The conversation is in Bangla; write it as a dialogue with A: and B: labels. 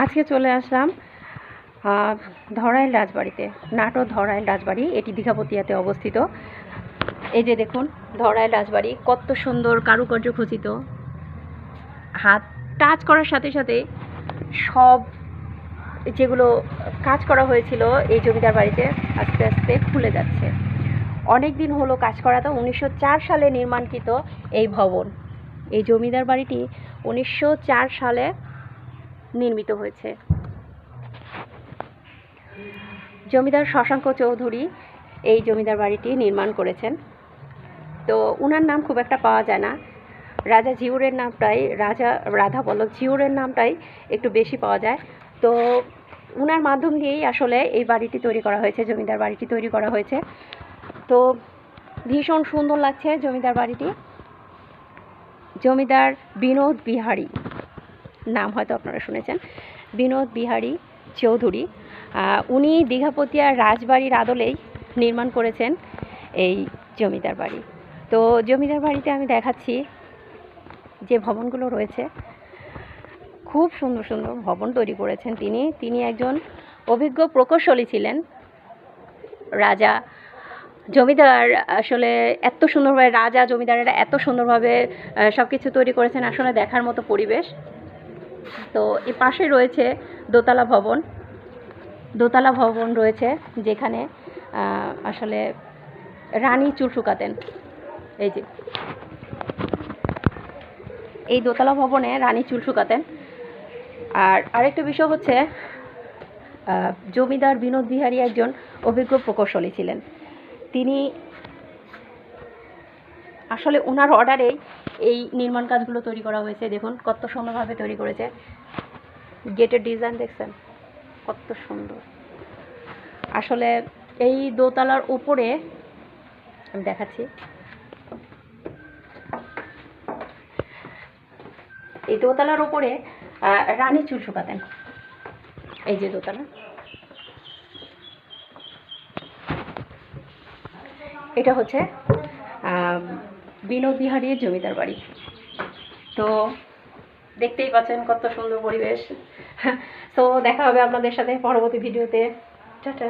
A: আজকে চলে আসলাম ধরাইল রাজবাড়িতে। নাটোর ধরাইল রাজবাড়ি, এটি দীঘাপতিয়াতে অবস্থিত। এই যে দেখুন ধরাইল রাজবাড়ি, কত সুন্দর কারুকার্য খচিত। হাত টাচ করার সাথে সাথে সব যেগুলো কাজ করা হয়েছিল এই জমিদার বাড়িতে আস্তে আস্তে খুলে যাচ্ছে। অনেক দিন হলো কাজ করা। তো 1904 সালে নির্মাণকৃত এই ভবন, এই জমিদার বাড়িটি 1904 সালে নির্মিত হয়েছে। জমিদার শশাঙ্ক চৌধুরী এই জমিদার বাড়িটি নির্মাণ করেছেন। তো উনার নাম খুব একটা পাওয়া যায় না। রাজা জিউরের নামটাই, রাজা রাধাবল্লভ জিউরের নামটাই একটু বেশি পাওয়া যায়। তো উনার মাধ্যম দিয়েই আসলে এই বাড়িটি তৈরি করা হয়েছে, জমিদার বাড়িটি তৈরি করা হয়েছে। তো ভীষণ সুন্দর লাগছে জমিদার বাড়িটি। জমিদার বিনোদ বিহারী নাম হয়তো আপনারা শুনেছেন, বিনোদ বিহারী চৌধুরী। উনি দীঘাপতিয়া রাজবাড়ির আদলেই নির্মাণ করেছেন এই জমিদার বাড়ি। তো জমিদার বাড়িতে আমি দেখাচ্ছি যে ভবনগুলো রয়েছে, খুব সুন্দর সুন্দর ভবন তৈরি করেছেন তিনি একজন অভিজ্ঞ প্রকৌশলী ছিলেন। রাজা জমিদার আসলে এত সুন্দরভাবে, রাজা জমিদারেরা এত সুন্দরভাবে সব কিছু তৈরি করেছেন, আসলে দেখার মতো পরিবেশ। তো এর পাশে রয়েছে দোতলা ভবন, দোতলা ভবন রয়েছে যেখানে আসলে রানী চুল শুকাতেন। এই যে এই দোতলা ভবনে রানী চুল শুকাতেন। আর আরেকটা বিষয় হচ্ছে জমিদার বিনোদ বিহারী একজন অভিজ্ঞ প্রকৌশলী ছিলেন। তিনি আসলে ওনার অর্ডারেই এই নির্মাণ কাজগুলো তৈরি করা হয়েছে। দেখুন কত সুন্দরভাবে তৈরি করেছে। গেটের ডিজাইন দেখছেন কত সুন্দর। আসলে এই দোতলার উপরে আমি দেখাচ্ছি, এই দোতলার উপরে রানী চুল শুকাতেন। এই যে দোতলা, এটা হচ্ছে বিনোদ বিহারীর জমিদার বাড়ি। তো দেখতেই পাচ্ছেন কত সুন্দর পরিবেশ। তো দেখা হবে আপনাদের সাথে পরবর্তী ভিডিওতে। টাটা।